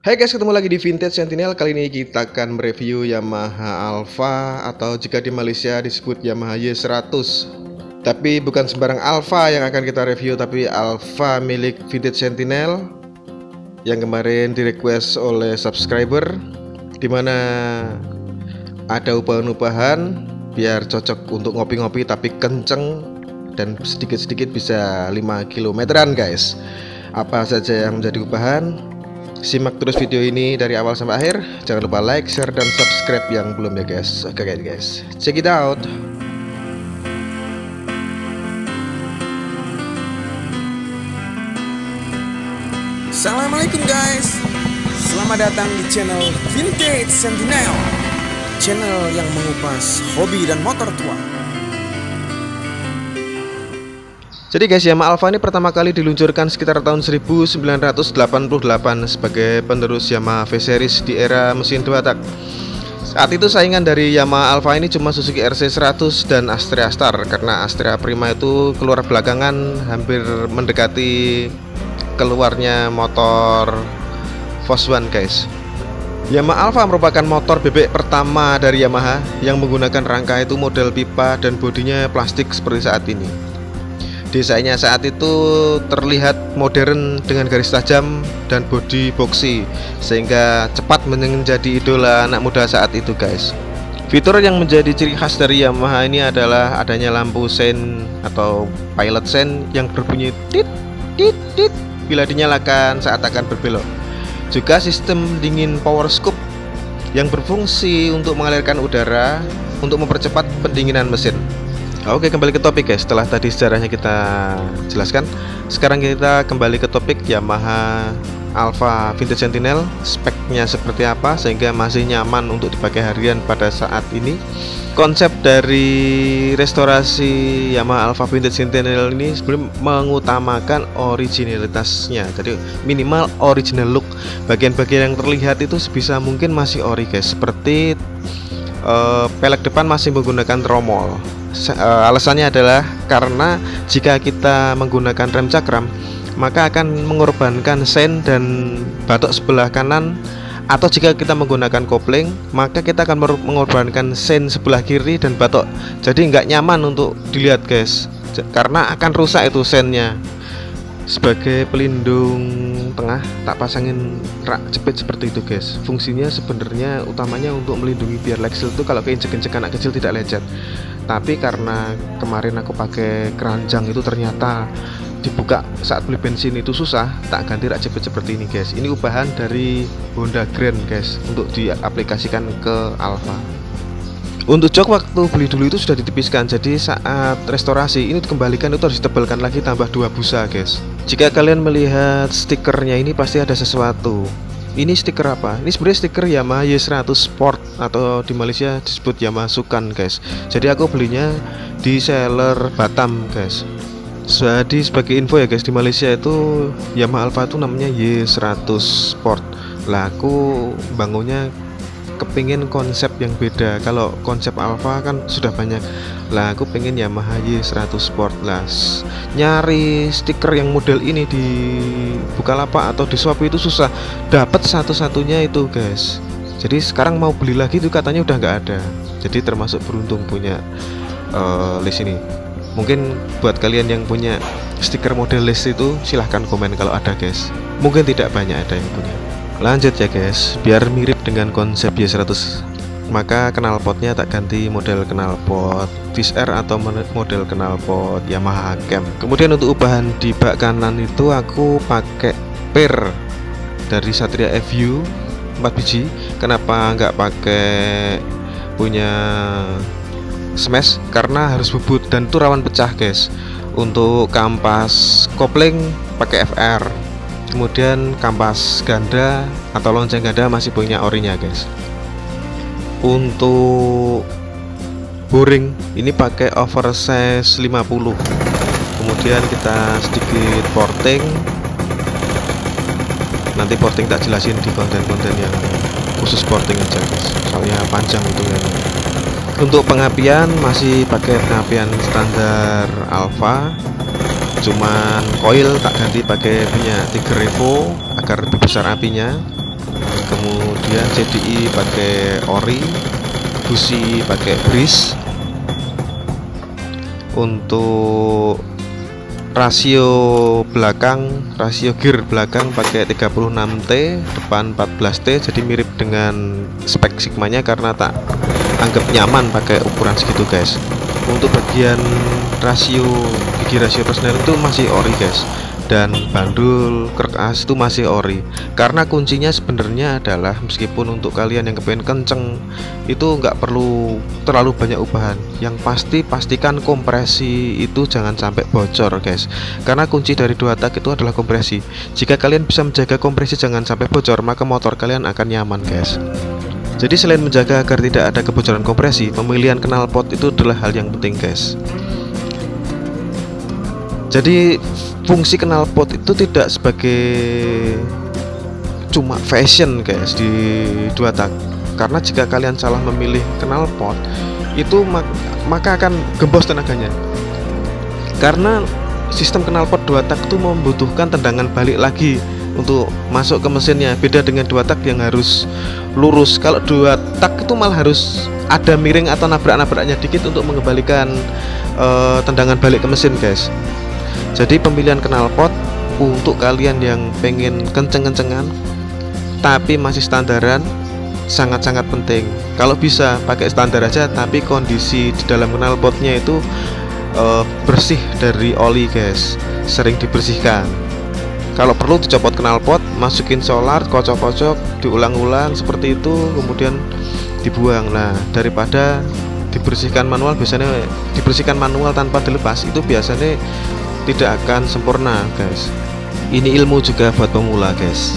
Hai guys, ketemu lagi di Vintage Sentinel. Kali ini kita akan mereview Yamaha Alpha atau jika di Malaysia disebut Yamaha Y100. Tapi bukan sembarang Alpha yang akan kita review, tapi Alpha milik Vintage Sentinel yang kemarin di request oleh subscriber, dimana ada ubahan-ubahan biar cocok untuk ngopi-ngopi tapi kenceng dan sedikit-sedikit bisa 5 kilometeran guys. Apa saja yang menjadi ubahan? Simak terus video ini dari awal sampai akhir. Jangan lupa like, share, dan subscribe yang belum ya guys. Oke guys, check it out. Assalamualaikum guys, selamat datang di channel Vintage Sentinel, channel yang mengupas hobi dan motor tua. Jadi guys, Yamaha Alpha ini pertama kali diluncurkan sekitar tahun 1988 sebagai penerus Yamaha V-Series di era mesin 2 tak. Saat itu saingan dari Yamaha Alpha ini cuma Suzuki RC100 dan Astrea Star, karena Astrea Prima itu keluar belakangan, hampir mendekati keluarnya motor Force One guys. Yamaha Alpha merupakan motor bebek pertama dari Yamaha yang menggunakan rangka itu model pipa dan bodinya plastik seperti saat ini. Desainnya saat itu terlihat modern dengan garis tajam dan bodi boxy, sehingga cepat menjadi idola anak muda saat itu guys. Fitur yang menjadi ciri khas dari Yamaha ini adalah adanya lampu sein atau pilot sein yang berbunyi tit tit tit bila dinyalakan saat akan berbelok. Juga sistem dingin power scoop yang berfungsi untuk mengalirkan udara untuk mempercepat pendinginan mesin. Oke, kembali ke topik guys. Setelah tadi sejarahnya kita jelaskan, sekarang kita kembali ke topik Yamaha Alpha Vintage Sentinel. Speknya seperti apa sehingga masih nyaman untuk dipakai harian pada saat ini. Konsep dari restorasi Yamaha Alpha Vintage Sentinel ini sebenarnya mengutamakan originalitasnya. Jadi minimal original look. Bagian-bagian yang terlihat itu sebisa mungkin masih ori guys. Seperti pelek depan masih menggunakan tromol. Alasannya adalah karena jika kita menggunakan rem cakram, maka akan mengorbankan sein dan batok sebelah kanan, atau jika kita menggunakan kopling, maka kita akan mengorbankan sein sebelah kiri dan batok. Jadi nggak nyaman untuk dilihat guys, karena akan rusak itu seinnya. Sebagai pelindung tengah, tak pasangin rak jepit seperti itu guys. Fungsinya sebenarnya utamanya untuk melindungi biar Lexel itu kalau keinjek-injek anak kecil tidak lecet. Tapi karena kemarin aku pakai keranjang itu ternyata dibuka saat beli bensin itu susah, tak ganti rak jepit seperti ini guys. Ini ubahan dari Honda Grand guys untuk diaplikasikan ke Alpha. Untuk jok waktu beli dulu itu sudah ditipiskan, jadi saat restorasi ini dikembalikan itu harus ditebalkan lagi tambah 2 busa guys. Jika kalian melihat stikernya ini pasti ada sesuatu. Ini stiker apa? Ini sebenarnya stiker Yamaha Y100 Sport atau di Malaysia disebut Yamaha Sukan guys. Jadi aku belinya di seller Batam guys. Jadi sebagai info ya guys, di Malaysia itu Yamaha Alpha itu namanya Y100 Sport. Lah aku bangunnya kepingin konsep yang beda. Kalau konsep Alpha kan sudah banyak, lah aku pengen Yamaha Y100 Sport. Lah nyari stiker yang model ini di Bukalapak atau di Shopee itu susah, dapat satu-satunya itu guys. Jadi sekarang mau beli lagi itu katanya udah nggak ada. Jadi termasuk beruntung punya list ini. Mungkin buat kalian yang punya stiker model list itu silahkan komen kalau ada guys. Mungkin tidak banyak ada yang punya. Lanjut ya guys, biar mirip dengan konsep Y100, maka knalpotnya tak ganti model knalpot Fish Air atau model knalpot Yamaha Cam. Kemudian untuk ubahan di bak kanan itu aku pakai per dari Satria FU 4 biji. Kenapa nggak pakai punya smash? Karena harus bubut dan itu rawan pecah guys. Untuk kampas kopling pakai FR. Kemudian kampas ganda atau lonceng ganda masih punya orinya guys. Untuk boring ini pakai oversize 50. Kemudian kita sedikit porting. Nanti porting tak jelasin di konten-konten yang khusus porting aja guys, soalnya panjang itu ya. Untuk pengapian masih pakai pengapian standar Alpha. Cuman coil tak ganti pakai punya Tiger Revo agar lebih besar apinya. kemudian CDI pakai ori, busi pakai bris. Untuk rasio gear belakang pakai 36T, depan 14T, jadi mirip dengan spek Sigmanya karena tak anggap nyaman pakai ukuran segitu guys. Untuk bagian gigi rasio personel itu masih ori guys, dan bandul krek as itu masih ori. Karena kuncinya sebenarnya adalah, meskipun untuk kalian yang kepengen kenceng itu nggak perlu terlalu banyak ubahan, yang pasti pastikan kompresi itu jangan sampai bocor guys, karena kunci dari 2 tak itu adalah kompresi. Jika kalian bisa menjaga kompresi jangan sampai bocor, maka motor kalian akan nyaman guys. Jadi selain menjaga agar tidak ada kebocoran kompresi, pemilihan knalpot itu adalah hal yang penting guys. Jadi fungsi knalpot itu tidak sebagai cuma fashion guys di 2 tak, karena jika kalian salah memilih knalpot itu maka akan gembos tenaganya. Karena sistem knalpot 2 tak itu membutuhkan tendangan balik lagi untuk masuk ke mesinnya, beda dengan 2 tak yang harus lurus. Kalau 2 tak itu malah harus ada miring atau nabrak-nabraknya dikit untuk mengembalikan tendangan balik ke mesin guys. Jadi pemilihan knalpot untuk kalian yang pengen kenceng-kencengan tapi masih standaran sangat-sangat penting. Kalau bisa pakai standar aja, tapi kondisi di dalam knalpotnya itu bersih dari oli guys, sering dibersihkan. Kalau perlu dicopot knalpot, masukin solar, kocok-kocok, diulang-ulang seperti itu, kemudian dibuang. Nah, daripada dibersihkan manual, biasanya dibersihkan manual tanpa dilepas itu biasanya tidak akan sempurna guys. Ini ilmu juga buat pemula guys.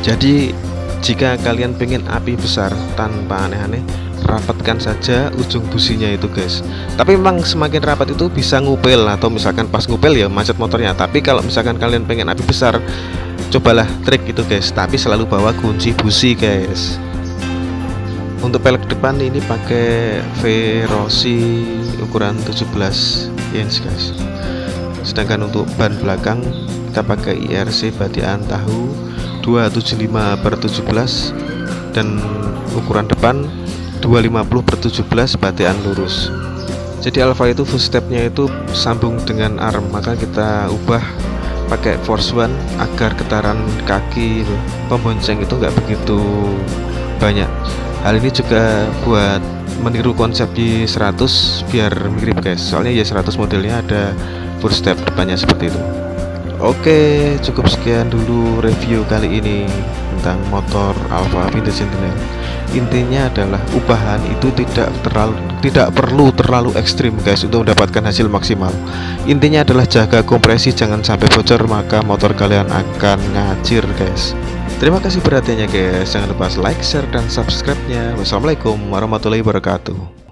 Jadi jika kalian pengen api besar tanpa aneh-aneh, rapatkan saja ujung businya itu guys. Tapi memang semakin rapat itu bisa ngupil, atau misalkan pas ngupil ya macet motornya. Tapi kalau misalkan kalian pengen api besar, cobalah trik itu guys, tapi selalu bawa kunci busi guys. Untuk pelek depan ini pakai Veloci ukuran 17 inch guys. Sedangkan untuk ban belakang kita pakai IRC badian tahu 275/17, dan ukuran depan 250/17 batian lurus. Jadi Alfa itu footstepnya itu sambung dengan arm, maka kita ubah pakai force one agar getaran kaki pembonceng itu nggak begitu banyak. Hal ini juga buat meniru konsep Y100 biar mirip guys, soalnya Y100 modelnya ada footstep depannya seperti itu. Oke, cukup sekian dulu review kali ini tentang motor Alfa Vintage Sentinel. Intinya adalah ubahan itu tidak perlu terlalu ekstrim guys untuk mendapatkan hasil maksimal. Intinya adalah jaga kompresi jangan sampai bocor, maka motor kalian akan ngacir guys. Terima kasih perhatiannya guys. Jangan lupa like, share, dan subscribe-nya. Wassalamualaikum warahmatullahi wabarakatuh.